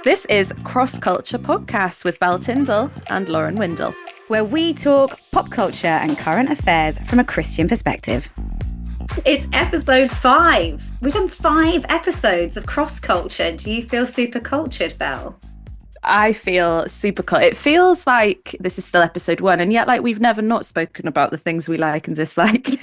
This is Cross Culture Podcast with Belle Tyndall and Lauren Windle, where we talk pop culture and current affairs from a Christian perspective. It's episode 5. We've done 5 episodes of Cross Culture. Do you feel super cultured, Belle? I feel super cool. It feels like this is still episode 1, and yet like we've never not spoken about the things we like and dislike.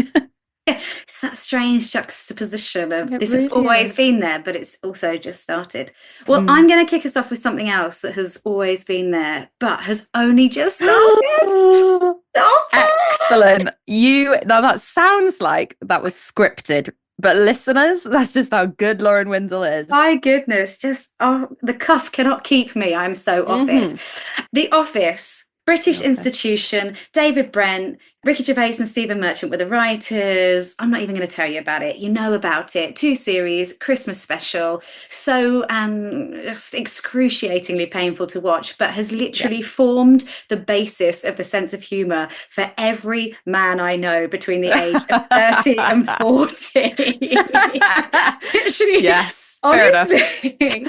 It's that strange juxtaposition of It this really has always is. been there, but it's also just started. Well, I'm going to kick us off with something else that has always been there, but has only just started. Stop it! Excellent. Now that sounds like that was scripted, but listeners, that's just how good Lauren Windle is. My goodness, the cuff cannot keep me. I'm so off it. The Office. British institution, David Brent, Ricky Gervais and Stephen Merchant were the writers. I'm not even going to tell you about it. You know about it. 2 series, Christmas special. So just excruciatingly painful to watch, but has literally formed the basis of the sense of humour for every man I know between the age of 30 and 40. Literally. Yes. Honestly,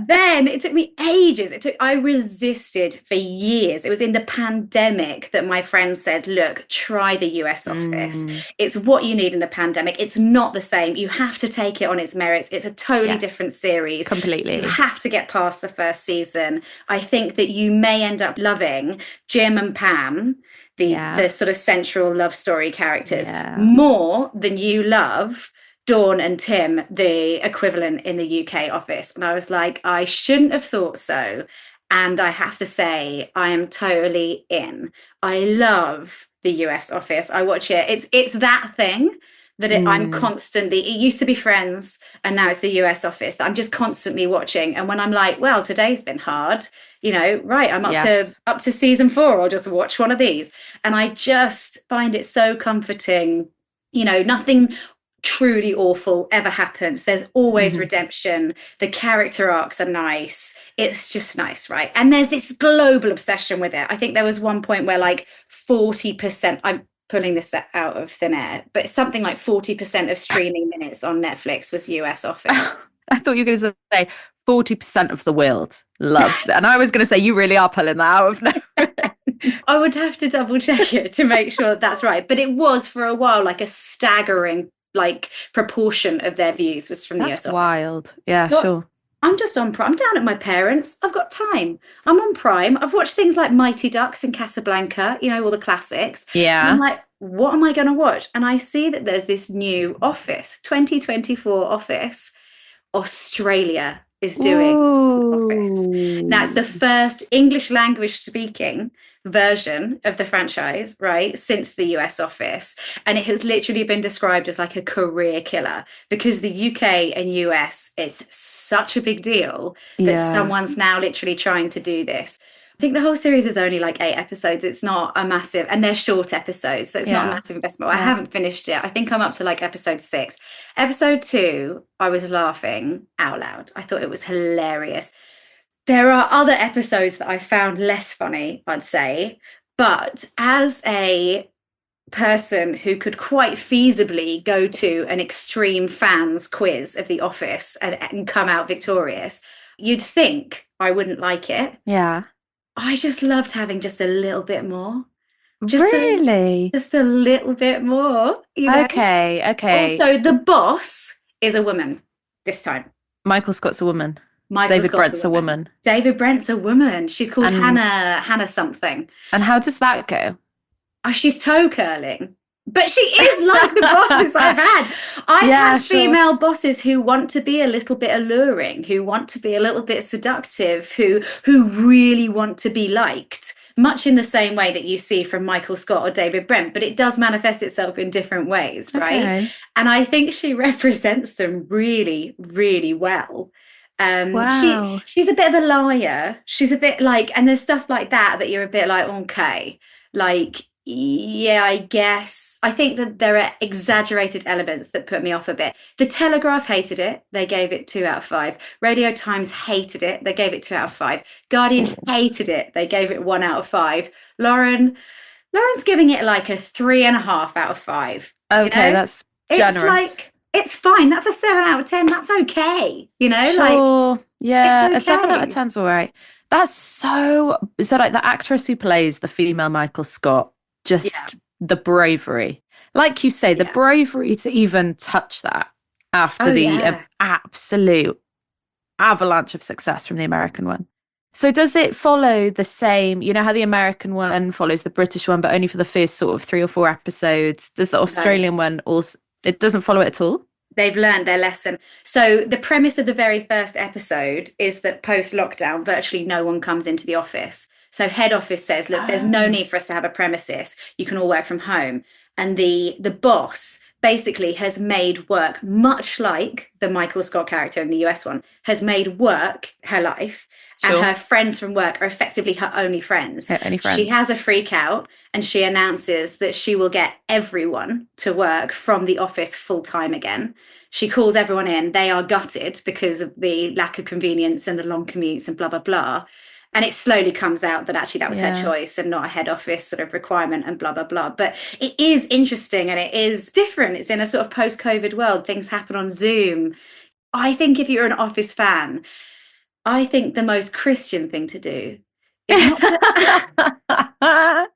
then it took me ages. I resisted for years. It was in the pandemic that my friend said, look, try the US Office. It's what you need in the pandemic. It's not the same. You have to take it on its merits. It's a totally different series. Completely. You have to get past the first season. I think that you may end up loving Jim and Pam, the sort of central love story characters, more than you love Dawn and Tim, the equivalent in the UK Office. And I was like, I shouldn't have thought so. And I have to say, I am totally in. I love the US Office. I watch it. It's that thing that I'm constantly, it used to be Friends and now it's the US Office that I'm just constantly watching. And when I'm like, well, today's been hard, I'm up to season 4, I'll just watch one of these. And I just find it so comforting. Nothing truly awful ever happens. There's always redemption. The character arcs are nice. It's just nice, right? And there's this global obsession with it. I think there was one point where like 40%, I'm pulling this out of thin air, but something like 40% of streaming minutes on Netflix was US Office. I thought you were going to say 40% of the world loves it. And I was going to say, you really are pulling that out of nowhere. I would have to double check it to make sure that's right. But it was for a while like a staggering proportion of their views was from the US Office. That's wild. Yeah, sure. I'm just on Prime. I'm down at my parents'. I've got time. I'm on Prime. I've watched things like Mighty Ducks and Casablanca, all the classics. Yeah. And I'm like, what am I going to watch? And I see that there's this new Office, 2024 Office. Australia is doing Office. Now, it's the first English language speaking version of the franchise, right, since the US Office. And it has literally been described as like a career killer because the UK and US is such a big deal that someone's now literally trying to do this. I think the whole series is only like 8 episodes. It's not a massive, and they're short episodes, so it's not a massive investment. I haven't finished it. I think I'm up to like episode 6. Episode 2, I was laughing out loud. I thought it was hilarious. There are other episodes that I found less funny, I'd say, but as a person who could quite feasibly go to an extreme fans quiz of The Office and come out victorious, you'd think I wouldn't like it. Yeah. I just loved having just a little bit more. Really? Just a little bit more. Okay. Also, the boss is a woman this time. Michael Scott's a woman. David Brent's a woman. David Brent's a woman. She's called Hannah something. And how does that go? Oh, she's toe curling. But she is like the bosses I've had. I've had female bosses who want to be a little bit alluring, who want to be a little bit seductive, who really want to be liked, much in the same way that you see from Michael Scott or David Brent, but it does manifest itself in different ways, right? Okay. And I think she represents them really, really well. Wow. She's a bit of a liar. She's a bit like, and there's stuff like that you're a bit like, okay, like, yeah, I guess. I think that there are exaggerated elements that put me off a bit. The Telegraph hated it. They gave it 2 out of 5. Radio Times hated it. They gave it 2 out of 5. Guardian hated it. They gave it 1 out of 5. Lauren's giving it like a 3.5 out of 5. Okay, that's generous. It's like, it's fine. That's a 7 out of 10. That's okay. Sure. It's Yeah, a 7 out of okay. 10's all right. That's so like the actress who plays the female Michael Scott, Yeah. just the bravery. Like you say, the Yeah. bravery to even touch that Oh after the yeah. absolute avalanche of success from the American one. So does it follow the same, you know how the American one follows the British one, but only for the first sort of 3 or 4 episodes? Does the No. Australian one also, it doesn't follow it at all? They've learned their lesson. So the premise of the very first episode is that post lockdown, virtually no one comes into the office. So head office says, look, there's no Oh, need for us to have a premises. You can all work from home. And the boss basically has made work, much like the Michael Scott character in the US one, has made work her life. And sure. her friends from work are effectively her only friends. Any She friends? has a freak out and she announces that she will get everyone to work from the office full time again. She calls everyone in. They are gutted because of the lack of convenience and the long commutes and blah, blah, blah. And it slowly comes out that actually that was her Yeah. choice and not a head office sort of requirement and blah, blah, blah. But it is interesting and it is different. It's in a sort of post COVID world. Things happen on Zoom. I think if you're an Office fan, I think the most Christian thing to do is not to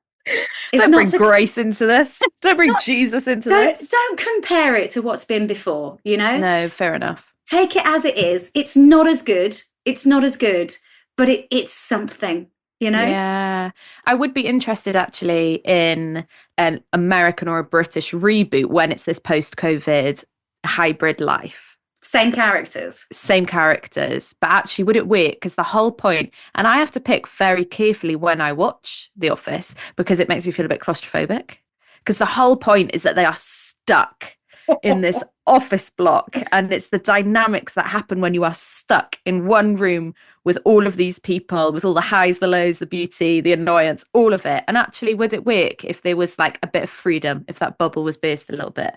is Don't not bring to grace into this. Don't bring not Jesus into don't this. don't compare it to what's been before, you know? No, fair enough. Take it as it is. It's not as good. It's not as good, but it's something, you know? Yeah. I would be interested actually in an American or a British reboot when it's this post-COVID hybrid life. Same characters. Same characters, but actually would it work? Because the whole point, and I have to pick very carefully when I watch The Office because it makes me feel a bit claustrophobic. Because the whole point is that they are stuck in this office block, and it's the dynamics that happen when you are stuck in one room with all of these people, with all the highs, the lows, the beauty, the annoyance, all of it. And actually, would it work if there was like a bit of freedom, if that bubble was burst a little bit?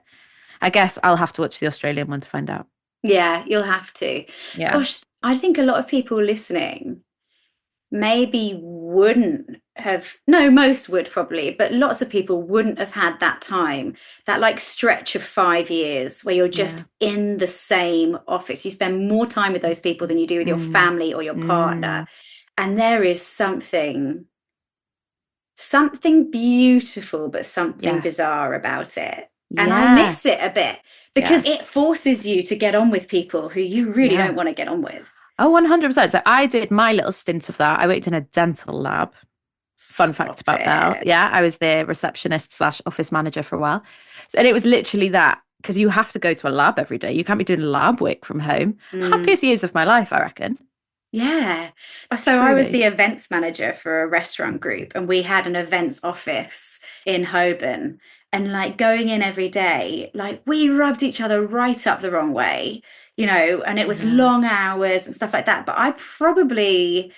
I guess I'll have to watch the Australian one to find out. Yeah, you'll have to. Yeah. Gosh, I think a lot of people listening maybe wouldn't have, no, most would probably, but lots of people wouldn't have had that time, that like stretch of 5 years where you're Yeah. just in the same office. You spend more time with those people than you do with your Mm, family or your mm, partner. And there is something beautiful, but something yes. bizarre about it. And I miss it a Yes. bit Yeah. because it forces you to get on with people who you really Yeah. don't want to get on with. Oh, 100%. So I did my little stint of that. I worked in a dental lab. Fun fact Stop about Belle. it. Yeah, I was the receptionist slash office manager for a while. So, and it was literally that because you have to go to a lab every day. You can't be doing lab work from home. Mm. Happiest years of my life, I reckon. Yeah. So I was the Truly. events manager for a restaurant group, and we had an events office in Holborn. And like going in every day, like we rubbed each other right up the wrong way, and it was Yeah. long hours and stuff like that. But I probably,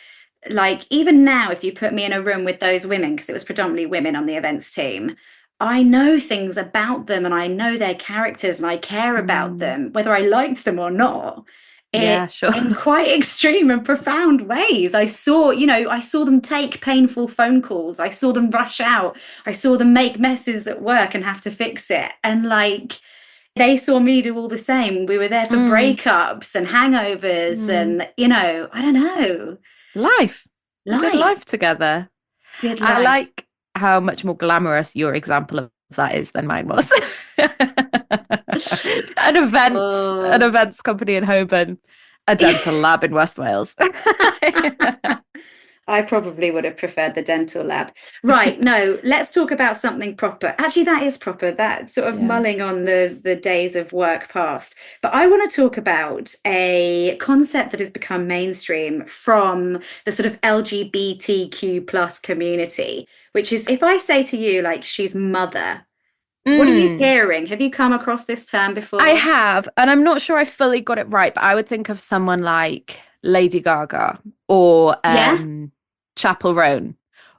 like, even now, if you put me in a room with those women, because it was predominantly women on the events team, I know things about them and I know their characters and I care about Mm, them, whether I liked them or not. yeah, It sure. in quite extreme and profound ways. I saw them take painful phone calls. I saw them rush out. I saw them make messes at work and have to fix it. And like they saw me do all the same. We were there for Mm, breakups and hangovers mm. and, I don't know, Life. We did life, life together. did I life. like how much more glamorous your example of that is than mine was. An Oh. events company in Holborn, a dental lab in West Wales. I probably would have preferred the dental lab. Right, no, let's talk about something proper. Actually, that is proper. That sort of Yeah. mulling on the days of work past. But I want to talk about a concept that has become mainstream from the sort of LGBTQ plus community, which is if I say to you, like, she's mother, what are you Mm, hearing? Have you come across this term I before? have, and I'm not sure I fully got it right, but I would think of someone like Lady Gaga or Yeah. Chapel Roan,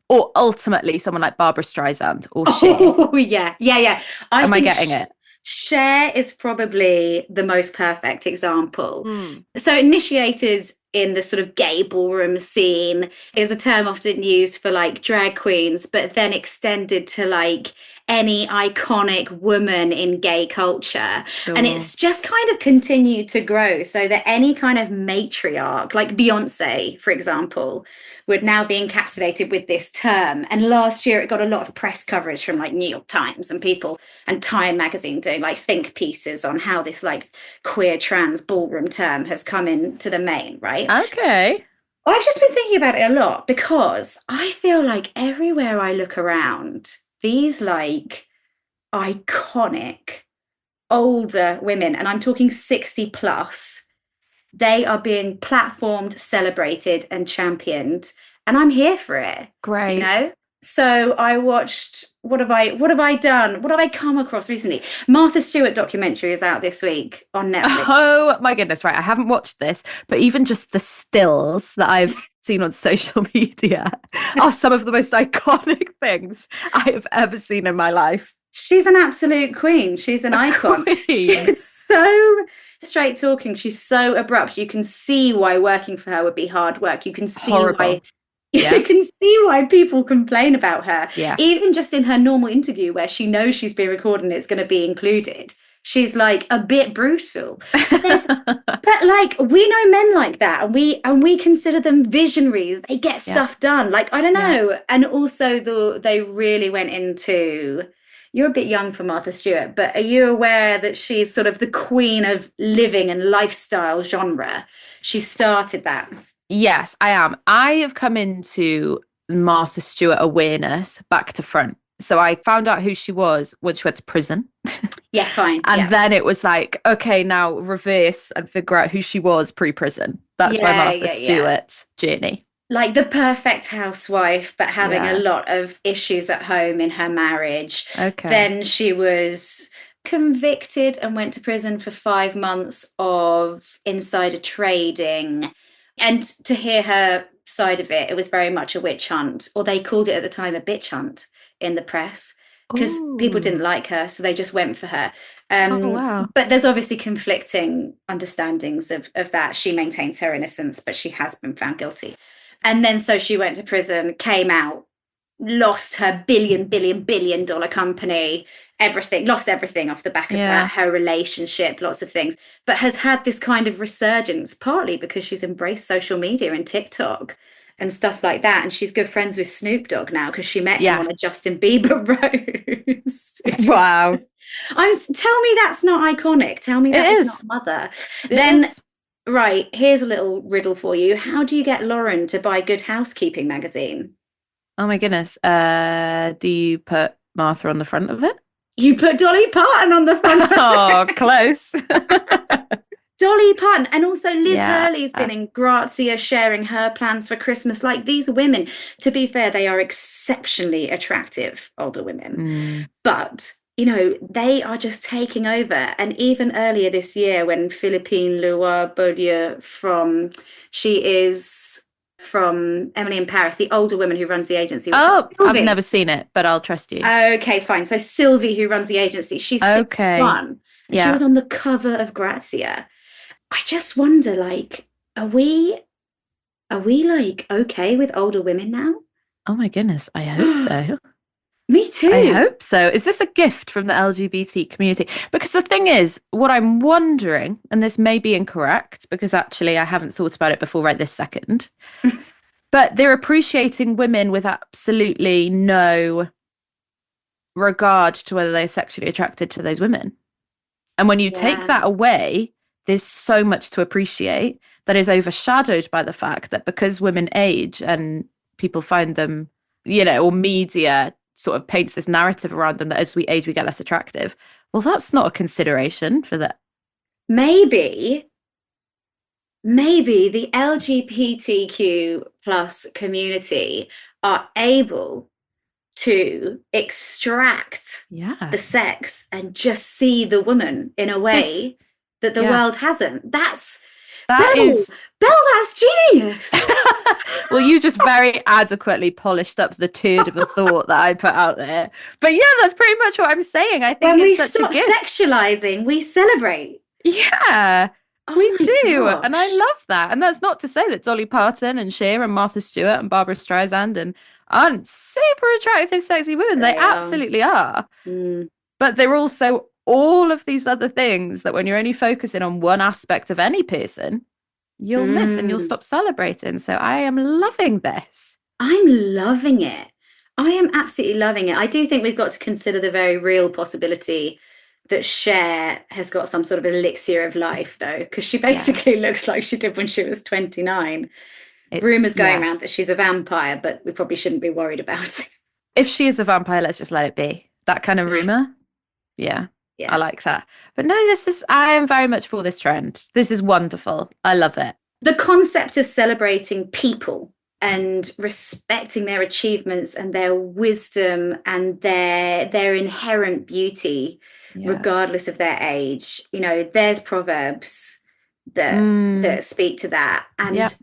or ultimately someone like Barbara Streisand or Cher. Oh, yeah, yeah, yeah. I Am I think getting it? Cher is probably the most perfect example. Mm. So, initiated in the sort of gay ballroom scene is a term often used for like drag queens, but then extended to like any iconic woman in gay culture. Sure. And it's just kind of continued to grow so that any kind of matriarch, like Beyonce, for example, would now be encapsulated with this term. And last year it got a lot of press coverage from like New York Times and people and Time magazine doing like think pieces on how this like queer trans ballroom term has come into the main, right? Okay. I've just been thinking about it a lot because I feel like everywhere I look around, these like iconic older women, and I'm talking 60 plus, they are being platformed, celebrated, and championed. And I'm here for it. Great. You know? So I watched, what have I done? What have I come across recently? Martha Stewart documentary is out this week on Netflix. Oh my goodness, right. I haven't watched this, but even just the stills that I've seen on social media are some of the most iconic things I have ever seen in my life. She's an absolute queen. She's an icon. She's so straight talking. She's so abrupt. You can see why working for her would be hard work. You can see why you can see why people complain about her. Yeah. Even just in her normal interview where she knows she's being recorded and it's going to be included. She's like a bit brutal. But like we know men like that and we consider them visionaries. They get stuff done. Like, I don't know. Yeah. And also they really went into, you're a bit young for Martha Stewart, but are you aware that she's sort of the queen of living and lifestyle genre? She started that. Yes, I am. I have come into Martha Stewart awareness back to front. So I found out who she was when she went to prison. Yeah, fine. And then it was like, okay, now reverse and figure out who she was pre-prison. That's my Martha Stewart journey. Like the perfect housewife, but having a lot of issues at home in her marriage. Okay. Then she was convicted and went to prison for 5 months of insider trading. And to hear her side of it, it was very much a witch hunt, or they called it at the time a bitch hunt in the press, because people didn't like her, so they just went for her. Wow. But there's obviously conflicting understandings of that. She maintains her innocence, but she has been found guilty. And then so she went to prison, came out, lost her billion dollar company, lost everything off the back of that, her relationship, lots of things, but has had this kind of resurgence, partly because she's embraced social media and TikTok and stuff like that. And she's good friends with Snoop Dogg now because she met him on a Justin Bieber roast. Wow. Tell me that's not iconic. Tell me that is not Mother. Right, here's a little riddle for you. How do you get Lauren to buy Good Housekeeping magazine? Oh my goodness. Do you put Martha on the front of it? You put Dolly Parton on the front of it. Oh, close. Dolly Parton. And also Liz Hurley's been in Grazia sharing her plans for Christmas. Like, these women, to be fair, they are exceptionally attractive older women. But, you know, they are just taking over. And even earlier this year when Philippine Leroy-Beaulieu she is from Emily in Paris, the older woman who runs the agency. I've never seen it, but I'll trust you. Okay, fine. So Sylvie, who runs the agency, she's 61. And she was on the cover of Grazia. I just wonder, like, are we like okay with older women now? Oh my goodness, I hope so. Me too. I hope so. Is this a gift from the LGBT community? Because the thing is, what I'm wondering, and this may be incorrect, because actually I haven't thought about it before right this second, but they're appreciating women with absolutely no regard to whether they're sexually attracted to those women. And when you take that away, there's so much to appreciate that is overshadowed by the fact that because women age and people find them, you know, or media sort of paints this narrative around them that as we age, we get less attractive. Well, that's not a consideration for that. Maybe the LGBTQ plus community are able to extract the sex and just see the woman in a way that the world hasn't. Belle, that's genius. Well, you just very adequately polished up the turd of a thought that I put out there. But yeah, that's pretty much what I'm saying. I think when it's we such a gift. Sexualizing, we celebrate. Yeah, we do. And I love that. And that's not to say that Dolly Parton and Cher and Martha Stewart and Barbara Streisand and aren't super attractive, sexy women. They absolutely are. Mm. But they're also all of these other things that when you're only focusing on one aspect of any person, you'll miss and you'll stop celebrating. So I am loving this. I'm loving it. I am absolutely loving it. I do think we've got to consider the very real possibility that Cher has got some sort of elixir of life, though, because she basically looks like she did when she was 29. Rumours going around that she's a vampire, but we probably shouldn't be worried about it. If she is a vampire, let's just let it be. That kind of rumour. Yeah. I like that. But no, I am very much for this trend. This is wonderful. I love it. The concept of celebrating people and respecting their achievements and their wisdom and their inherent beauty, regardless of their age. You know, there's proverbs that speak to that. And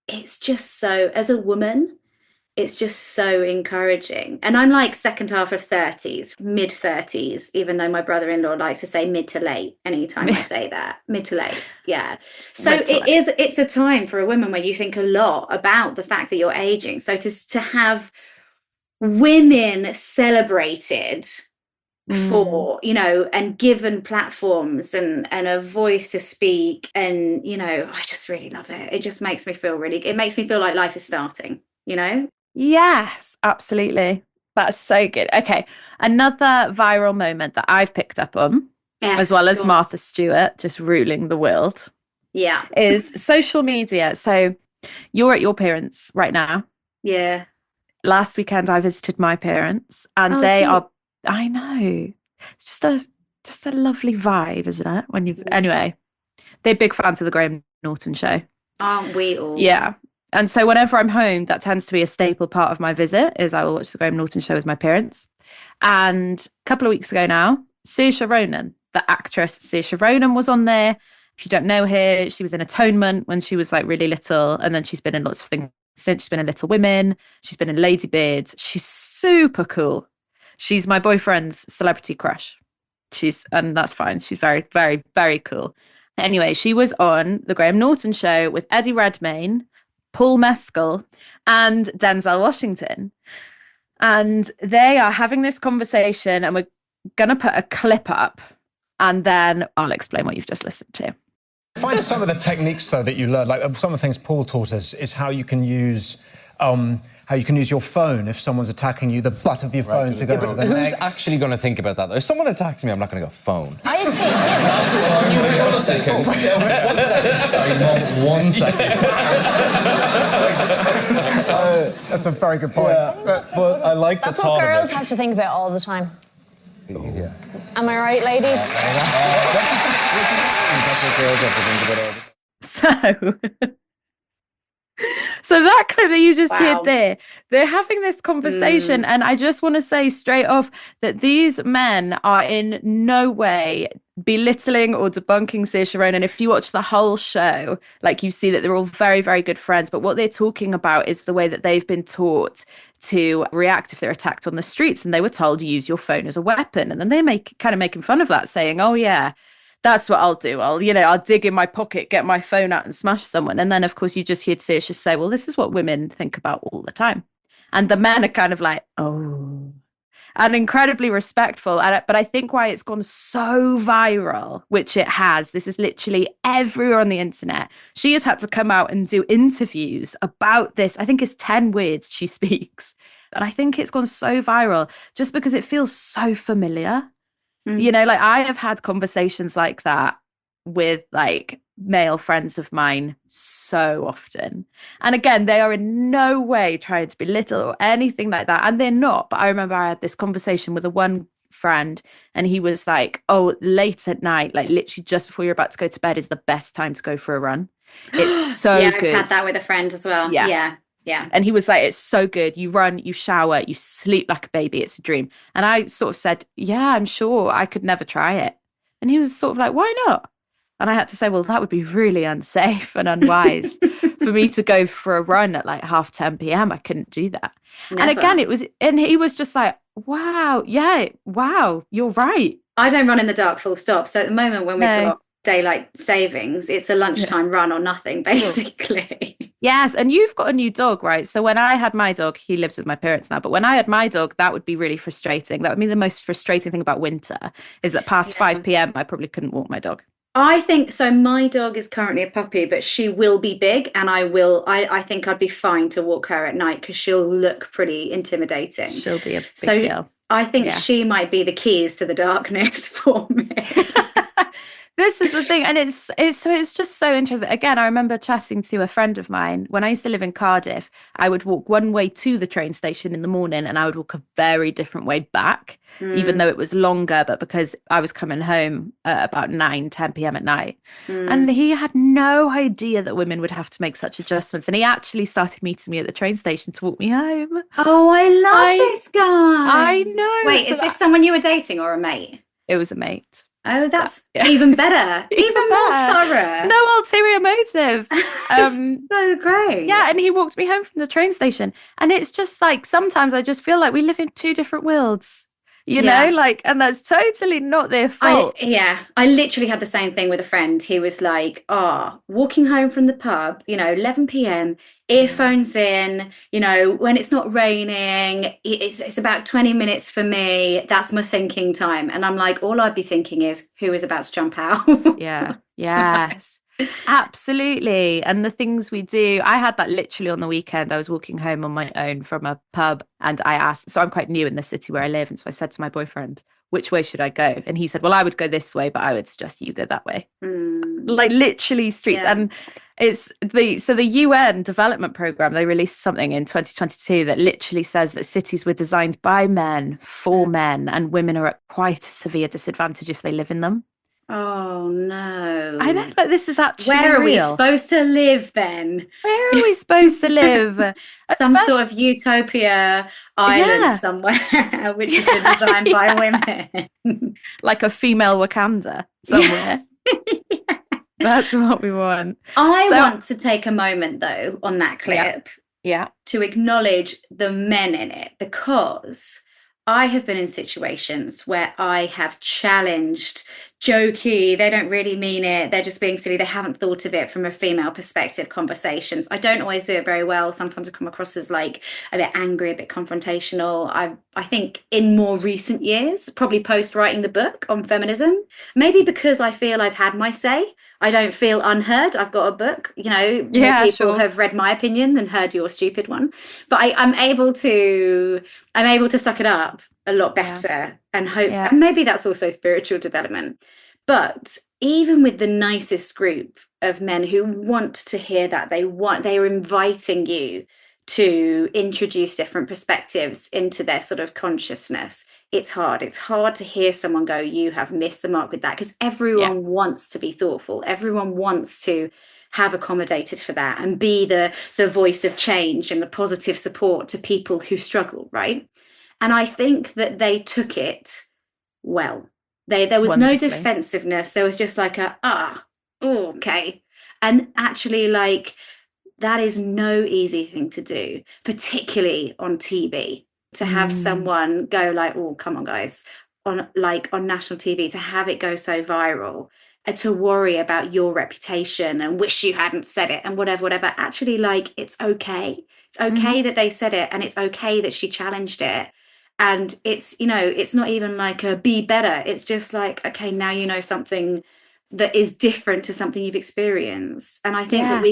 it's just so, as a woman, it's just so encouraging. And I'm like second half of 30s, mid 30s, even though my brother-in-law likes to say mid to late anytime I say that. Mid to late. Yeah. So it's a time for a woman where you think a lot about the fact that you're aging. So to have women celebrated for, you know, and given platforms and a voice to speak, and, you know, I just really love it. It just makes me feel it makes me feel like life is starting, you know? Yes, absolutely. That's so good. Okay. Another viral moment that I've picked up on, as well as Martha Stewart just ruling the world, is social media. So you're at your parents' right now. Yeah. Last weekend I visited my parents, and they are, I know, it's just a lovely vibe, isn't it? When you've, anyway, they're big fans of the Graham Norton show. Aren't we all? Yeah. And so whenever I'm home, that tends to be a staple part of my visit, is I will watch the Graham Norton show with my parents. And a couple of weeks ago now, Saoirse Ronan, the actress Saoirse Ronan, was on there. If you don't know her, she was in Atonement when she was like really little. And then she's been in lots of things since. She's been in Little Women. She's been in Lady Bird. She's super cool. She's my boyfriend's celebrity crush. And that's fine. She's very, very, very cool. Anyway, she was on the Graham Norton show with Eddie Redmayne, Paul Mescal, and Denzel Washington. And they are having this conversation, and we're going to put a clip up, and then I'll explain what you've just listened to. Find some of the techniques, though, that you learned. Like some of the things Paul taught us is how you can use your phone if someone's attacking you, the butt of your phone to go for the neck. Who's actually going to think about that, though? If someone attacks me, I'm not going to go phone. I think him. One second. Sorry, 1 second. That's a very good point. Yeah, but I like the That's what girls have to think about all the time. Yeah. Am I right, ladies? So that clip that you just heard there, they're having this conversation, and I just want to say straight off that these men are in no way belittling or debunking Saoirse Ronan. If you watch the whole show, like, you see that they're all very, very good friends, but what they're talking about is the way that they've been taught to react if they're attacked on the streets, and they were told to use your phone as a weapon, and then they're making fun of that, saying, oh yeah, that's what I'll do. I'll dig in my pocket, get my phone out and smash someone. And then, of course, you just hear Saoirse say, well, this is what women think about all the time. And the men are kind of like, oh, and incredibly respectful. But I think why it's gone so viral, which it has, this is literally everywhere on the internet. She has had to come out and do interviews about this. I think it's 10 words she speaks. And I think it's gone so viral just because it feels so familiar. You know, like, I have had conversations like that with like male friends of mine so often. And again, they are in no way trying to belittle or anything like that. And they're not. But I remember I had this conversation with one friend, and he was like, oh, late at night, like literally just before you're about to go to bed is the best time to go for a run. It's so good. I've had that with a friend as well. Yeah. And he was like, it's so good. You run, you shower, you sleep like a baby. It's a dream. And I sort of said, yeah, I'm sure I could never try it. And he was sort of like, why not? And I had to say, well, that would be really unsafe and unwise for me to go for a run at like 10:30 p.m. I couldn't do that. Never. And again, and he was just like, wow, you're right. I don't run in the dark, full stop. So at the moment when we've got daylight savings. It's a lunchtime run or nothing, basically. Yes, and you've got a new dog, right? So when I had my dog, he lives with my parents now, but when I had my dog, that would be really frustrating. That would be the most frustrating thing about winter, is that past 5 p.m. I probably couldn't walk my dog. I think so. My dog is currently a puppy, but she will be big, and I think I'd be fine to walk her at night because she'll look pretty intimidating. She'll be a big girl. I think she might be the keys to the darkness for me. This is the thing, and it's just so interesting. Again, I remember chatting to a friend of mine when I used to live in Cardiff. I would walk one way to the train station in the morning, and I would walk a very different way back, even though it was longer. But because I was coming home at about 10 p.m. at night, and he had no idea that women would have to make such adjustments, and he actually started meeting me at the train station to walk me home. Oh, I love this guy. I know. Wait, is this someone you were dating or a mate? It was a mate. Oh, that's even better. even more thorough. No ulterior motive. So great. Yeah, and he walked me home from the train station. And it's just like, sometimes I just feel like we live in two different worlds, you know, like, and that's totally not their fault. I literally had the same thing with a friend. He was like, walking home from the pub, 11 p.m, earphones in, when it's not raining, it's about 20 minutes for me. That's my thinking time. And I'm like, all I'd be thinking is, who is about to jump out? Yes. Absolutely. And the things we do, I had that literally on the weekend. I was walking home on my own from a pub, and I asked, so I'm quite new in the city where I live. And so I said to my boyfriend, which way should I go? And he said, well, I would go this way, but I would suggest you go that way. Like literally streets. And it's the UN development program, they released something in 2022 that literally says that cities were designed by men for men, and women are at quite a severe disadvantage if they live in them. Oh no. I know, but this is actually Where are real. we supposed to live then? Where are we supposed to live? Some sort of utopia island somewhere, which has been designed by women. Like a female Wakanda somewhere. That's what we want. I want to take a moment though on that clip to acknowledge the men in it, because I have been in situations where I have challenged jokey, they don't really mean it, they're just being silly, they haven't thought of it from a female perspective conversations. I don't always do it very well. Sometimes I come across as like a bit angry, a bit confrontational. I think in more recent years, probably post writing the book on feminism, maybe because I feel I've had my say, I don't feel unheard. I've got a book, more people have read my opinion than heard your stupid one. But I'm able to suck it up a lot better and hope. And maybe that's also spiritual development. But even with the nicest group of men who want to hear that, they are inviting you to introduce different perspectives into their sort of consciousness. It's hard. It's hard to hear someone go, you have missed the mark with that, because everyone wants to be thoughtful. Everyone wants to have accommodated for that and be the voice of change and the positive support to people who struggle, right? And I think that they took it well. There was no defensiveness. There was just like okay. And actually, like, that is no easy thing to do, particularly on TV, to have someone go like, oh, come on, guys, on national TV, to have it go so viral, and to worry about your reputation and wish you hadn't said it and whatever. Actually, like, it's okay. It's okay that they said it, and it's okay that she challenged it. And it's, it's not even like a be better. It's just like, okay, now you know something that is different to something you've experienced. And I think that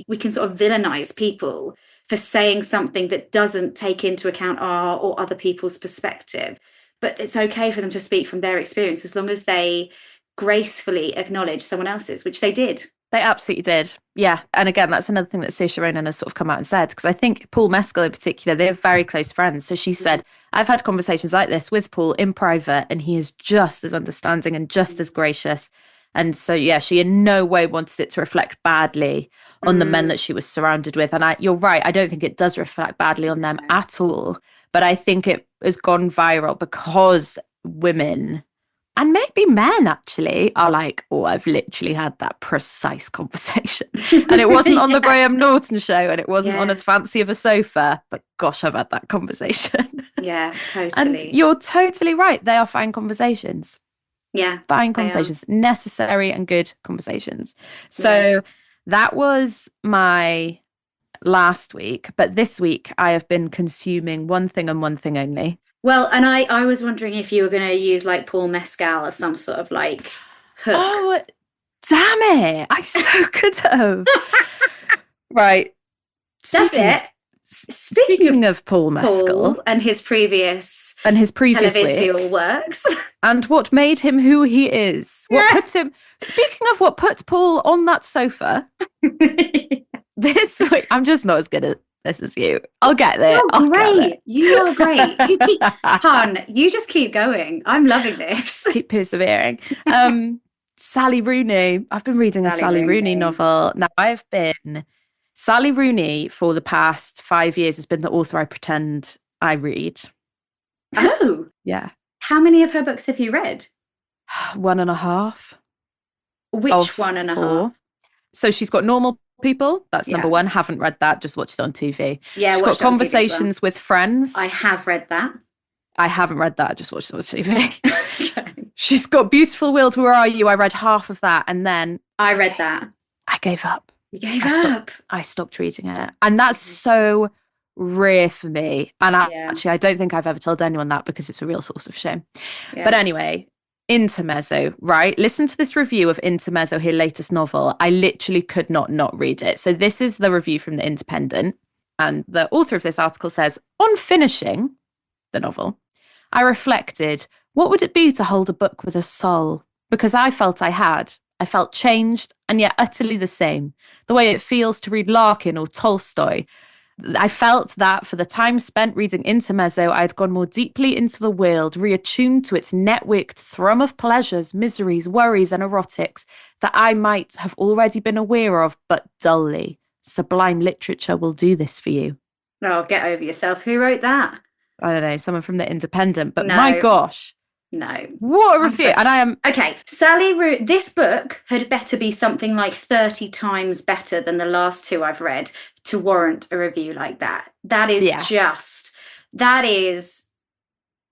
we can sort of villainize people for saying something that doesn't take into account our or other people's perspective. But it's okay for them to speak from their experience as long as they gracefully acknowledge someone else's, which they did. They absolutely did. Yeah. And again, that's another thing that Saoirse Ronan has sort of come out and said, because I think Paul Mescal in particular, they're very close friends. So she said, I've had conversations like this with Paul in private, and he is just as understanding and just as gracious. And so, she in no way wanted it to reflect badly on the men that she was surrounded with. And you're right, I don't think it does reflect badly on them at all. But I think it has gone viral because women, and maybe men actually, are like, oh, I've literally had that precise conversation. And it wasn't on the Graham Norton show, and it wasn't on as fancy of a sofa, but gosh, I've had that conversation. Yeah, totally. And you're totally right. They are fine conversations. Yeah. Fine They are. conversations, necessary and good conversations. So Yeah. that was my last week, but this week I have been consuming one thing and one thing only. Well, and I was wondering if you were going to use like Paul Mescal as some sort of like hook. Oh, damn it. I so could have. Right. That's Speaking it. of Speaking speaking of of Paul Mescal Paul and his previous and his previous televisual work works. and what made him who he is, speaking of what puts Paul on that sofa this week, I'm just not as good at this as you. I'll get there. You're I'll get there. great. You are great. Hun, you just keep going. I'm loving this. Keep persevering. Sally Rooney. I've been reading a Sally Rooney novel. Now, Sally Rooney for the past 5 years has been the author I pretend I read. Oh. Yeah. How many of her books have you read? 1.5. Which 1.5? 4. So she's got Normal People. That's Yeah. number 1. Haven't read that. Just watched it on TV. Yeah, She's got watched it on TV as well. Conversations with Friends. I have read that. I haven't read that. I just watched it on TV. Okay. She's got Beautiful World. Where Are You? I read half of that, and then I read that. I gave up. You gave up. I stopped reading it, and that's so rare for me. And actually, I don't think I've ever told anyone that because it's a real source of shame. Yeah. But anyway, Intermezzo, right? Listen to this review of Intermezzo, her latest novel. I literally could not read it. So this is the review from The Independent, and the author of this article says, on finishing the novel, I reflected, what would it be to hold a book with a soul? Because I felt I had. I felt changed and yet utterly the same. The way it feels to read Larkin or Tolstoy. I felt that for the time spent reading Intermezzo, I had gone more deeply into the world, reattuned to its networked thrum of pleasures, miseries, worries, and erotics that I might have already been aware of, but dully. Sublime literature will do this for you. Oh, get over yourself. Who wrote that? I don't know, someone from The Independent, but No. my gosh. No. What a review. And I am... Okay, this book had better be something like 30 times better than the last 2 I've read to warrant a review like that. That is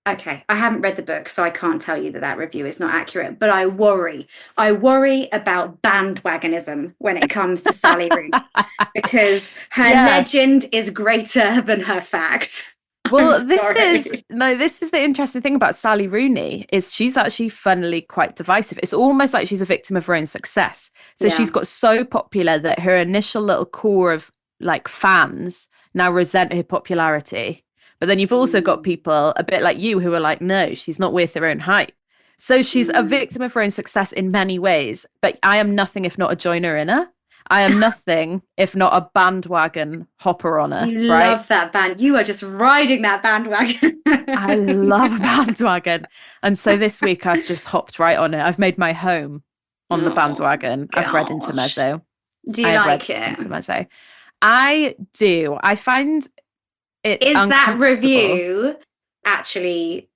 okay, I haven't read the book, so I can't tell you that review is not accurate, but I worry about bandwagonism when it comes to Sally Rooney because her legend is greater than her fact. Well, this is the interesting thing about Sally Rooney is she's actually funnily quite divisive. It's almost like she's a victim of her own success. So she's got so popular that her initial little core of like fans now resent her popularity. But then you've also got people a bit like you who are like, no, she's not worth her own hype. So she's a victim of her own success in many ways. But I am nothing if not a joiner in her. I am nothing if not a bandwagon hopper on her. You love that band. You are just riding that bandwagon. I love a bandwagon. And so this week I've just hopped right on it. I've made my home on the bandwagon. Gosh. I've read Intermezzo. Do you like it? Intermezzo. I do. I find it Is that review actually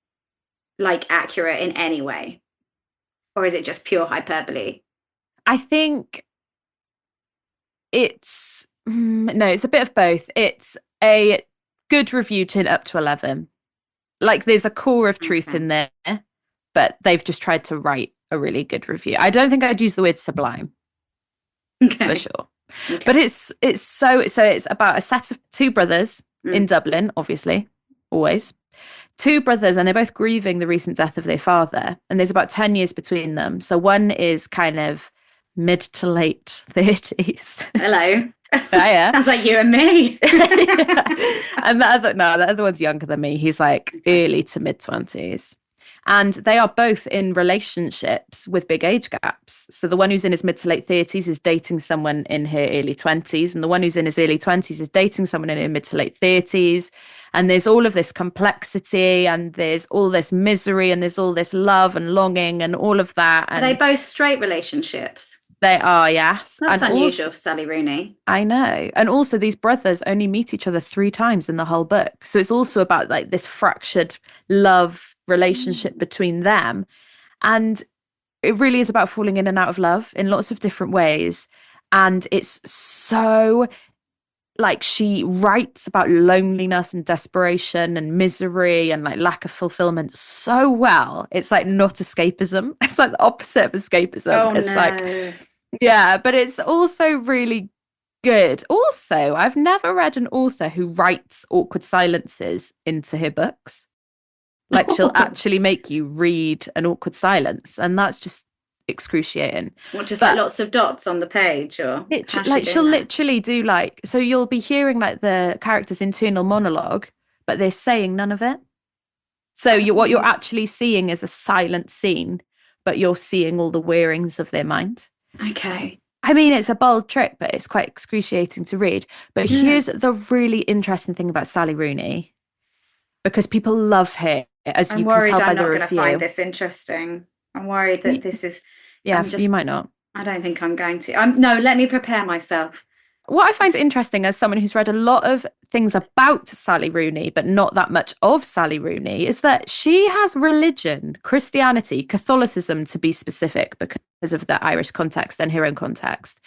like accurate in any way? Or is it just pure hyperbole? I think it's a bit of both. It's a good review to up to 11. Like there's a core of truth in there, but they've just tried to write a really good review. I don't think I'd use the word sublime for sure. Okay. But it's about a set of 2 brothers in Dublin, obviously, always. 2 brothers, and they're both grieving the recent death of their father, and there's about 10 years between them. So one is kind of mid to late 30s. Hello. Yeah. Sounds like you and me. And the other one's younger than me. He's like early to mid 20s. And they are both in relationships with big age gaps. So the one who's in his mid to late 30s is dating someone in her early 20s. And the one who's in his early 20s is dating someone in her mid to late 30s. And there's all of this complexity and there's all this misery and there's all this love and longing and all of that. And are they both straight relationships? They are, yes. That's unusual for Sally Rooney. I know. And also these brothers only meet each other 3 times in the whole book. So it's also about like this fractured love relationship between them. And it really is about falling in and out of love in lots of different ways. And it's so like she writes about loneliness and desperation and misery and like lack of fulfillment so well. It's like not escapism. It's like the opposite of escapism. Oh It's like, no. yeah, but it's also really good. Also, I've never read an author who writes awkward silences into her books. Like she'll actually make you read an awkward silence, and that's just excruciating. What, just like But lots of dots on the page, or how's she like doing she'll that? literally do like, so you'll be hearing like the character's internal monologue, but they're saying none of it. So what you're actually seeing is a silent scene, but you're seeing all the wearings of their mind. Okay. I mean, it's a bold trick, but it's quite excruciating to read. But here's the really interesting thing about Sally Rooney, because people love her, as I'm you can worried tell by I'm the not going to find review. this interesting. I'm worried that this is. Yeah, I'm just. you might not. I don't think I'm going to. No, let me prepare myself. What I find interesting as someone who's read a lot of things about Sally Rooney, but not that much of Sally Rooney, is that she has religion, Christianity, Catholicism to be specific because of the Irish context and her own context.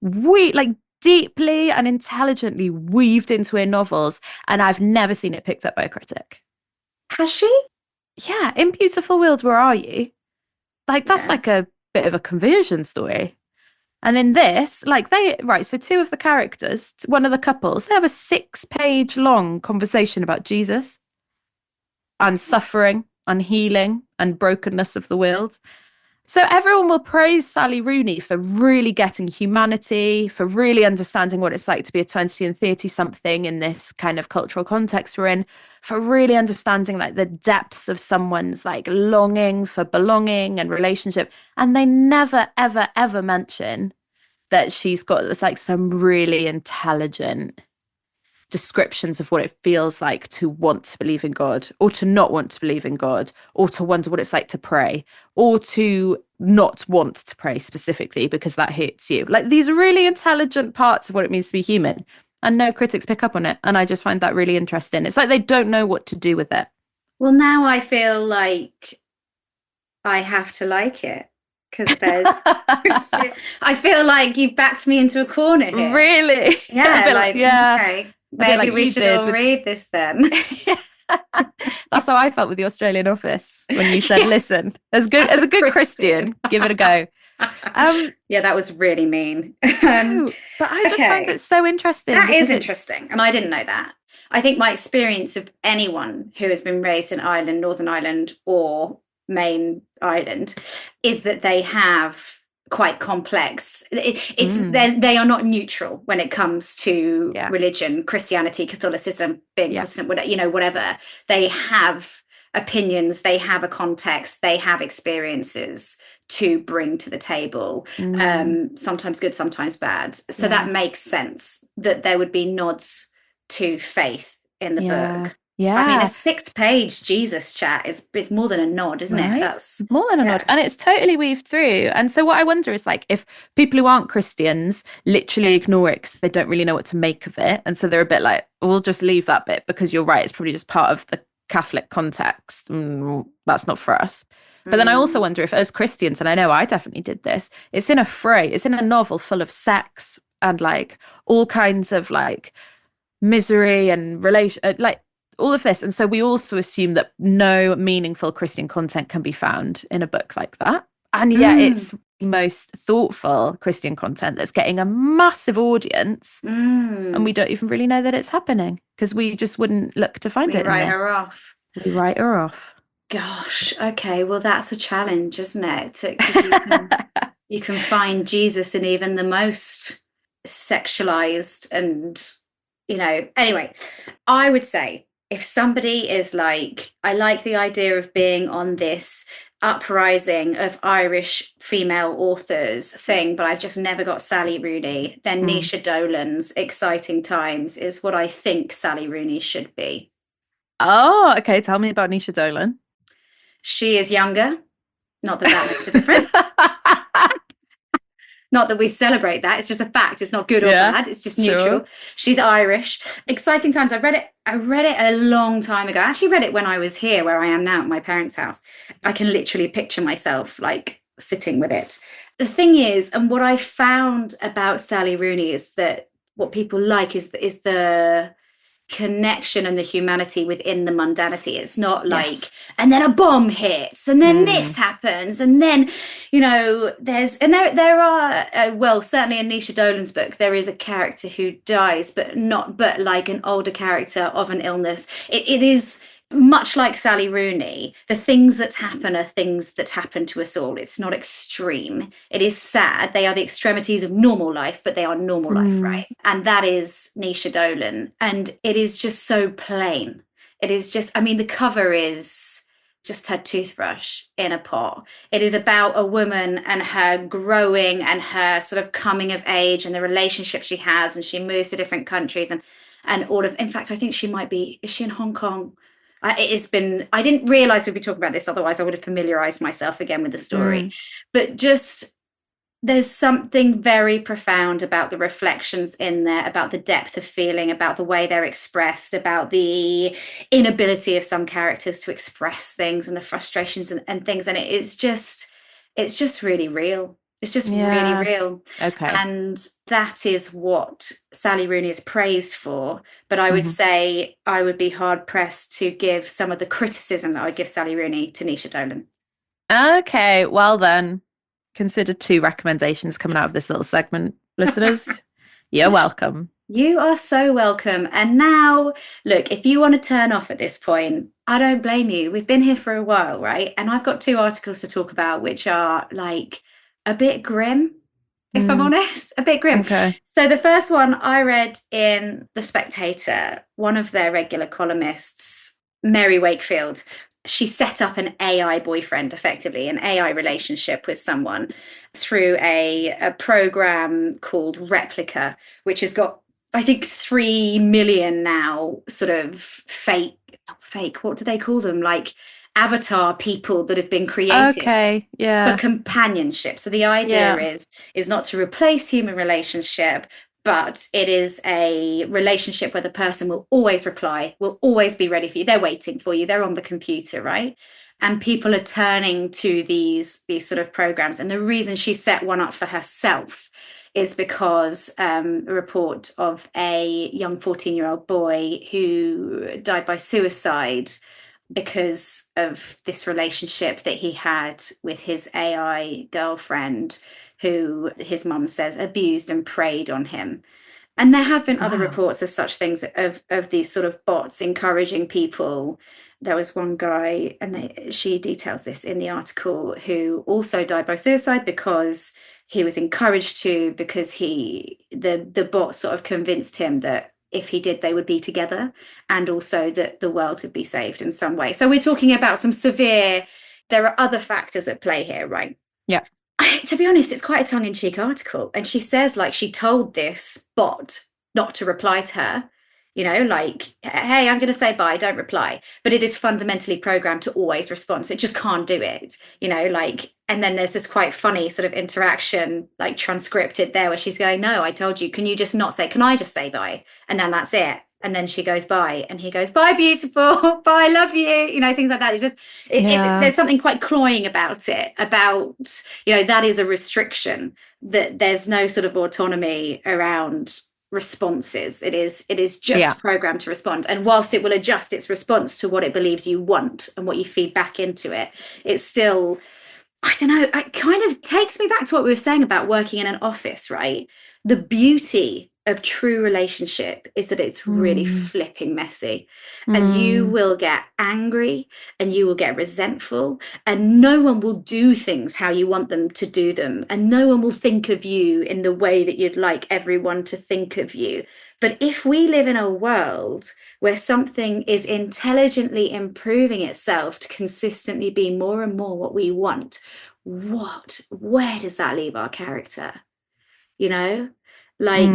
We like deeply and intelligently weaved into her novels, and I've never seen it picked up by a critic. Has she? Yeah, in Beautiful World, Where Are You? Like that's like a bit of a conversion story. And in this, like so two of the characters, one of the couples, they have a 6-page long conversation about Jesus and suffering and healing and brokenness of the world. So everyone will praise Sally Rooney for really getting humanity, for really understanding what it's like to be a 20 and 30 something in this kind of cultural context we're in, for really understanding like the depths of someone's like longing for belonging and relationship. And they never, ever, ever mention that she's got this like some really intelligent descriptions of what it feels like to want to believe in God or to not want to believe in God or to wonder what it's like to pray or to not want to pray specifically because that hurts you. Like these really intelligent parts of what it means to be human, and no critics pick up on it. And I just find that really interesting. It's like they don't know what to do with it. Well, now I feel like I have to like it because there's. I feel like you've backed me into a corner here. Really? Yeah, like, yeah. Okay, maybe we should all read this then. That's how I felt with the Australian Office when you said, "Listen, as a good Christian, give it a go." Yeah, that was really mean. No, but I just find it so interesting. That is interesting, and I didn't know that. I think my experience of anyone who has been raised in Ireland, Northern Ireland, or main Ireland is that they have quite complex. They are not neutral when it comes to religion, Christianity, Catholicism, being Protestant, whatever. They have opinions, they have a context, they have experiences to bring to the table. Sometimes good, sometimes bad. So that makes sense that there would be nods to faith in the book. Yeah. I mean, a 6-page Jesus chat is more than a nod, isn't it? That's more than a nod. And it's totally weaved through. And so what I wonder is like if people who aren't Christians literally ignore it because they don't really know what to make of it. And so they're a bit like, we'll just leave that bit because you're right. It's probably just part of the Catholic context. That's not for us. But then I also wonder if as Christians, and I know I definitely did this, it's in a novel full of sex and like all kinds of like misery and like all of this. And so we also assume that no meaningful Christian content can be found in a book like that. And yet it's the most thoughtful Christian content that's getting a massive audience. And we don't even really know that it's happening because we just wouldn't look to find it. We write her off. We write her off. Gosh, okay. Well, that's a challenge, isn't it? Because you can find Jesus in even the most sexualized and, anyway, I would say if somebody is like, I like the idea of being on this uprising of Irish female authors thing, but I've just never got Sally Rooney, then Nisha Dolan's Exciting Times is what I think Sally Rooney should be. Oh, okay. Tell me about Nisha Dolan. She is younger. Not that makes a difference. Not that we celebrate that. It's just a fact. It's not good or bad. It's just neutral. Sure. She's Irish. Exciting Times. I read it a long time ago. I actually read it when I was here, where I am now at my parents' house. I can literally picture myself like sitting with it. The thing is, and what I found about Sally Rooney is that what people like is the connection and the humanity within the mundanity. It's not like, and then a bomb hits, and then this happens, and then, you know, there are well, certainly in Nisha Dolan's book, there is a character who dies, but like an older character of an illness. It is much like Sally Rooney. The things that happen are things that happen to us all. It's not extreme. It is sad. They are the extremities of normal life, but they are normal life, right? And that is Nisha Dolan. And it is just so plain. It is just, I mean, the cover is just her toothbrush in a pot. It is about a woman and her growing and her sort of coming of age and the relationship she has, and she moves to different countries and all of, in fact, I think is she in Hong Kong? I didn't realize we'd be talking about this, otherwise I would have familiarized myself again with the story. But just, there's something very profound about the reflections in there, about the depth of feeling, about the way they're expressed, about the inability of some characters to express things and the frustrations and things. And it's just really real. It's just really real. Okay. And that is what Sally Rooney is praised for. But I would say I would be hard pressed to give some of the criticism that I give Sally Rooney to Nisha Dolan. Okay, well then, consider 2 recommendations coming out of this little segment, listeners. You're welcome. You are so welcome. And now, look, if you want to turn off at this point, I don't blame you. We've been here for a while, right? And I've got 2 articles to talk about, which are like a bit grim, if I'm honest, a bit grim. Okay. So the first one I read in The Spectator, one of their regular columnists, Mary Wakefield, she set up an AI boyfriend, effectively, an AI relationship with someone through a program called Replica, which has got, I think, 3 million now sort of fake, what do they call them? Like avatar people that have been created for companionship. So the idea is not to replace human relationship, but it is a relationship where the person will always reply, will always be ready for you. They're waiting for you. They're on the computer, right? And people are turning to these sort of programs. And the reason she set one up for herself is because a report of a young 14-year-old boy who died by suicide because of this relationship that he had with his AI girlfriend, who his mum says abused and preyed on him. And there have been other reports of such things, of these sort of bots encouraging people. There was one guy, and she details this in the article, who also died by suicide because he was encouraged to, because the bot sort of convinced him that if he did, they would be together, and also that the world would be saved in some way. So we're talking about some severe, there are other factors at play here, right? Yeah. To be honest, it's quite a tongue-in-cheek article. And she says, like, she told this bot not to reply to her, you know, like, hey, I'm going to say bye, don't reply. But it is fundamentally programmed to always respond. So it just can't do it, you know, like, and then there's this quite funny sort of interaction, like transcripted there, where she's going, no, I told you, can you just not say, can I just say bye? And then that's it. And then she goes, bye. And he goes, bye, beautiful. Bye, love you. You know, things like that. It's just, there's something quite cloying about it, about, you know, that is a restriction, that there's no sort of autonomy around responses. It is just programmed to respond. And whilst it will adjust its response to what it believes you want and what you feed back into it, it's still, I don't know, it kind of takes me back to what we were saying about working in an office, right? The beauty of true relationship is that it's really flipping messy, and you will get angry and you will get resentful, and no one will do things how you want them to do them, and no one will think of you in the way that you'd like everyone to think of you. But if we live in a world where something is intelligently improving itself to consistently be more and more what we want, where does that leave our character? You know, like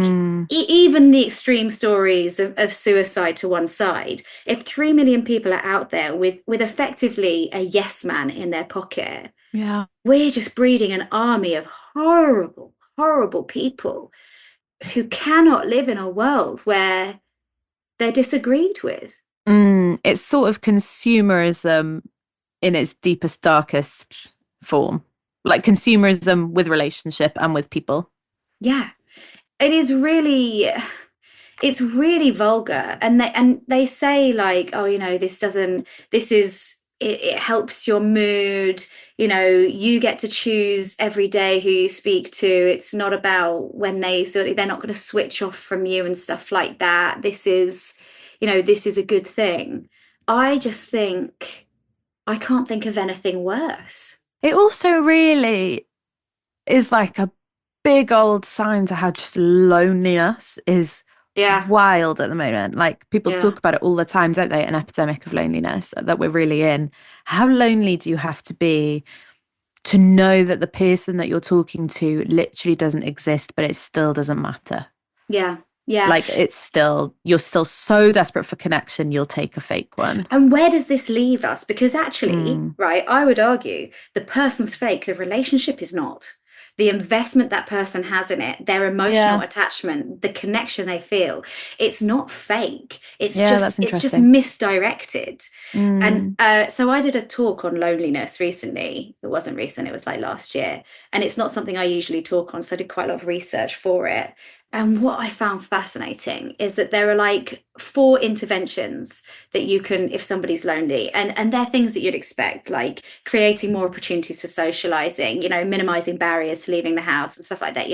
even the extreme stories of suicide to one side, if 3 million people are out there with effectively a yes man in their pocket, we're just breeding an army of horrible people who cannot live in a world where they're disagreed with. It's sort of consumerism in its deepest, darkest form, like consumerism with relationship and with people. Yeah. it is really, it's really vulgar. And they say like, oh, it helps your mood. You get to choose every day who you speak to. It's not about when they're not going to switch off from you and stuff like that. This is a good thing. I just think I can't think of anything worse. It also really is like a big old sign to how just loneliness is Yeah. wild at the moment. Like people Yeah. talk about it all the time, don't they? An epidemic of loneliness that we're really in. How lonely do you have to be to know that the person that you're talking to literally doesn't exist, but it still doesn't matter? Yeah. Yeah. Like you're still so desperate for connection, you'll take a fake one. And where does this leave us? Because actually, right, I would argue the person's fake, the relationship is not. The investment that person has in it, their emotional attachment, the connection they feel, it's not fake. That's It's just interesting. misdirected. And so I did a talk on loneliness recently. It wasn't recent, it was like last year. And it's not something I usually talk on. So I did quite a lot of research for it. And what I found fascinating is that there are like 4 interventions that you can, if somebody's lonely, and they're things that you'd expect, like creating more opportunities for socializing, minimizing barriers to leaving the house and stuff like that,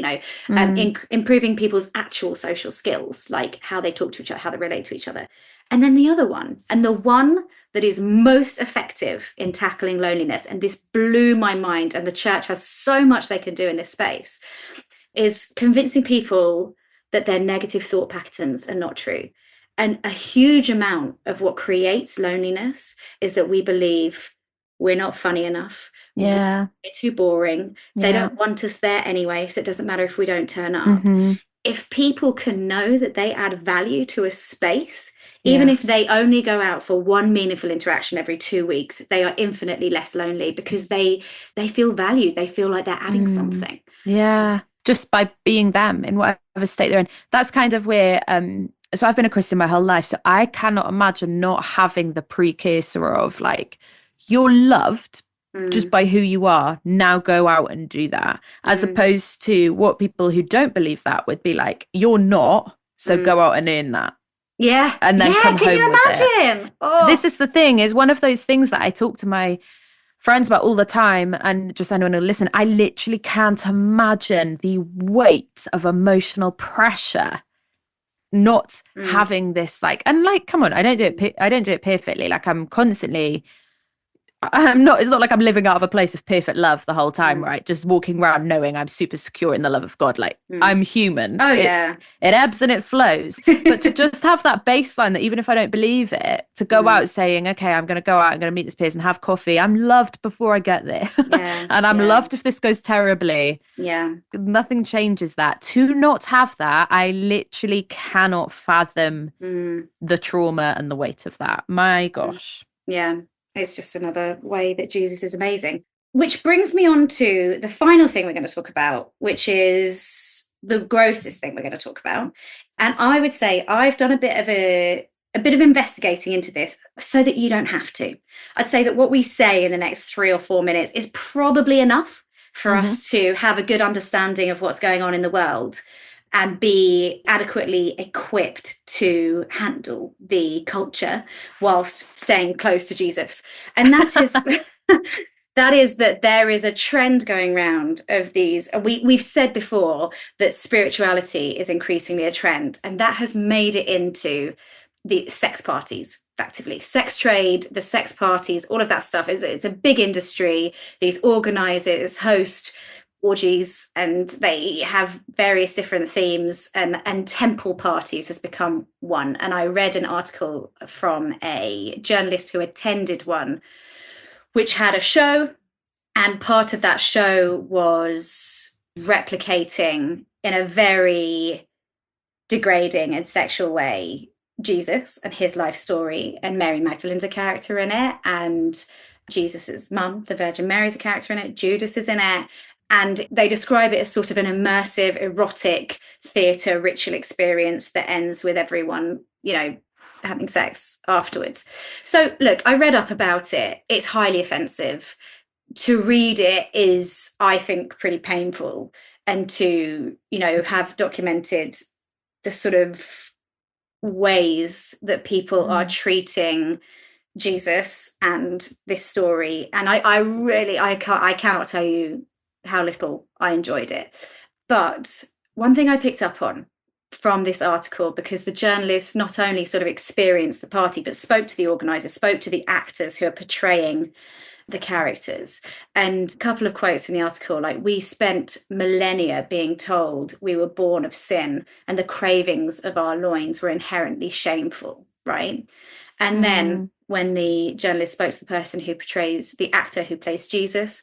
improving people's actual social skills, like how they talk to each other, how they relate to each other. And then the other one, and the one that is most effective in tackling loneliness, and this blew my mind, and the church has so much they can do in this space, is convincing people that their negative thought patterns are not true. And a huge amount of what creates loneliness is that we believe we're not funny enough. Yeah. We're too boring. They don't want us there anyway, so it doesn't matter if we don't turn up. If people can know that they add value to a space, even if they only go out for one meaningful interaction every 2 weeks, they are infinitely less lonely because they feel valued. They feel like they're adding something. Yeah. Just by being them in whatever state they're in. That's kind of where so I've been a Christian my whole life, so I cannot imagine not having the precursor of like, you're loved just by who you are. Now go out and do that. As opposed to what people who don't believe that would be like, you're not, so go out and earn that. Yeah. And then come can home you with imagine? it. Oh. This is the thing, is one of those things that I talk to my friends about all the time, and just anyone who listen, I literally can't imagine the weight of emotional pressure not having this, like, and like, come on, I don't do it perfectly. Like it's not like I'm living out of a place of perfect love the whole time, right? Just walking around knowing I'm super secure in the love of God. Like, I'm human. Oh, yeah. It ebbs and it flows. But to just have that baseline that even if I don't believe it, to go out saying, okay, I'm going to go out, I'm going to meet this person, have coffee. I'm loved before I get there. Yeah. And I'm loved if this goes terribly. Yeah. Nothing changes that. To not have that, I literally cannot fathom the trauma and the weight of that. My gosh. Yeah. It's just another way that Jesus is amazing. Which brings me on to the final thing we're going to talk about, which is the grossest thing we're going to talk about. And I would say I've done a bit of investigating into this so that you don't have to. I'd say that what we say in the next 3 or 4 minutes is probably enough for us to have a good understanding of what's going on in the world and be adequately equipped to handle the culture whilst staying close to Jesus. And that is that there is a trend going round of these. We've said before that spirituality is increasingly a trend, and that has made it into the sex parties, effectively. Sex trade, the sex parties, all of that stuff. It's a big industry. These organizers host orgies and they have various different themes, and temple parties has become one. And I read an article from a journalist who attended one which had a show, and part of that show was replicating in a very degrading and sexual way Jesus and his life story, and Mary Magdalene's a character in it, and Jesus's mum, the Virgin Mary's a character in it, Judas is in it. And they describe it as sort of an immersive, erotic theatre ritual experience that ends with everyone, having sex afterwards. So, look, I read up about it. It's highly offensive. To read it is, I think, pretty painful. and to, have documented the sort of ways that people are treating Jesus and this story. And I cannot tell you how little I enjoyed it. But one thing I picked up on from this article, because the journalists not only sort of experienced the party, but spoke to the organisers, spoke to the actors who are portraying the characters. And a couple of quotes from the article, like, we spent millennia being told we were born of sin and the cravings of our loins were inherently shameful, right? And then when the journalist spoke to the actor who plays Jesus,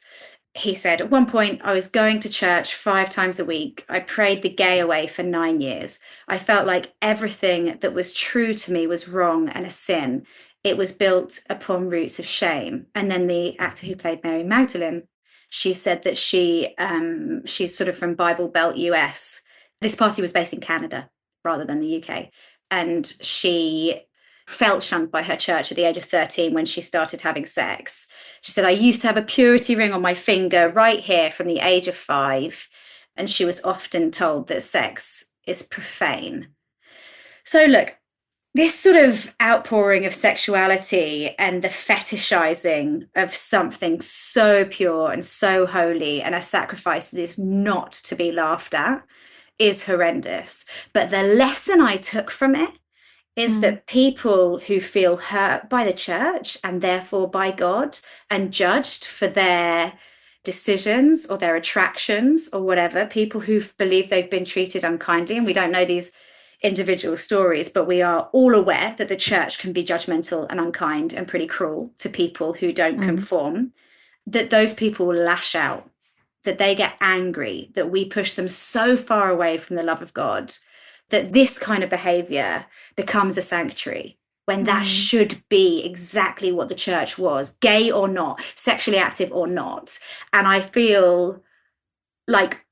he said, at one point, I was going to church 5 times a week. I prayed the gay away for 9 years. I felt like everything that was true to me was wrong and a sin. It was built upon roots of shame. And then the actor who played Mary Magdalene, she said that she's sort of from Bible Belt, US. This party was based in Canada rather than the UK. And she felt shunned by her church at the age of 13 when she started having sex. She said, I used to have a purity ring on my finger right here from the age of 5. And she was often told that sex is profane. So look, this sort of outpouring of sexuality and the fetishizing of something so pure and so holy and a sacrifice that is not to be laughed at is horrendous. But the lesson I took from it is that people who feel hurt by the church and therefore by God and judged for their decisions or their attractions or whatever, people who believe they've been treated unkindly, and we don't know these individual stories, but we are all aware that the church can be judgmental and unkind and pretty cruel to people who don't conform, that those people will lash out, that they get angry, that we push them so far away from the love of God, that this kind of behavior becomes a sanctuary when that should be exactly what the church was, gay or not, sexually active or not. And I feel like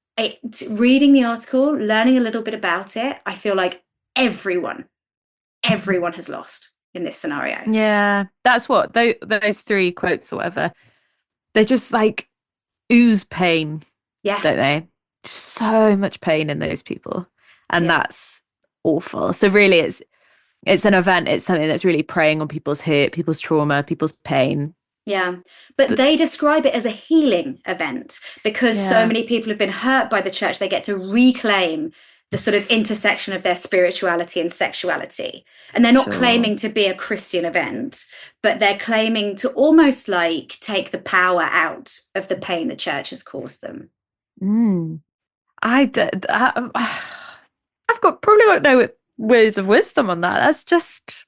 reading the article, learning a little bit about it, I feel like everyone has lost in this scenario. Yeah, that's what those 3 quotes or whatever, they just like ooze pain, don't they? So much pain in those people, and that's awful. So really, it's an event. It's something that's really preying on people's hurt, people's trauma, people's pain. Yeah, but they describe it as a healing event because so many people have been hurt by the church. They get to reclaim the sort of intersection of their spirituality and sexuality. And they're not claiming to be a Christian event, but they're claiming to almost like take the power out of the pain the church has caused them. I've probably got no words of wisdom on that. That's just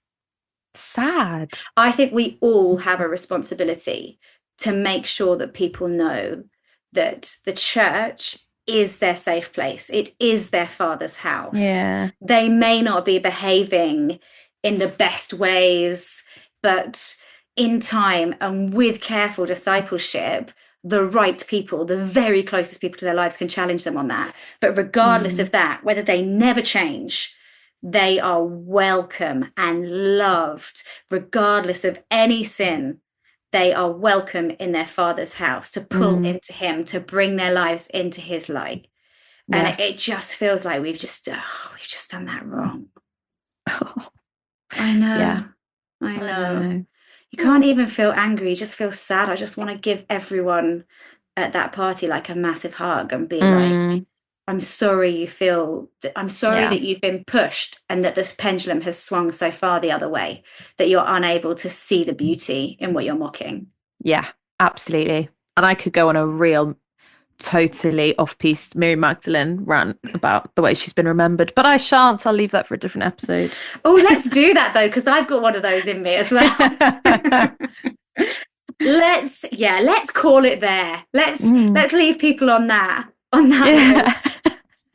sad. I think we all have a responsibility to make sure that people know that the church is their safe place. It is their Father's house. Yeah. They may not be behaving in the best ways, but in time and with careful discipleship, the right people, the very closest people to their lives, can challenge them on that. But regardless of that, whether they never change, they are welcome and loved, regardless of any sin. They are welcome in their Father's house to pull into him, to bring their lives into his light. And it just feels like we've just done that wrong. I know. Yeah. I know. You can't even feel angry. You just feel sad. I just want to give everyone at that party like a massive hug and be like, I'm sorry you feel that. I'm sorry that you've been pushed and that this pendulum has swung so far the other way that you're unable to see the beauty in what you're mocking. Yeah, absolutely. And I could go on a real totally off-piste Mary Magdalene rant about the way she's been remembered, but I shan't. I'll leave that for a different episode. Oh, let's do that though, because I've got one of those in me as well. Let's call it there. Let's leave people on that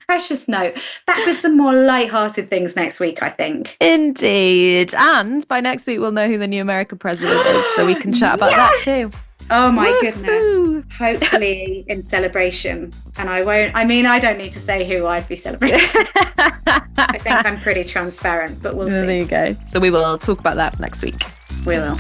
precious note. Back with some more light-hearted things next week, I think. Indeed. And by next week we'll know who the new American president is, so we can chat about that too. Oh my goodness. Hopefully in celebration. And I don't need to say who I'd be celebrating. I think I'm pretty transparent, but we'll see. There you go. So we will talk about that next week. We will.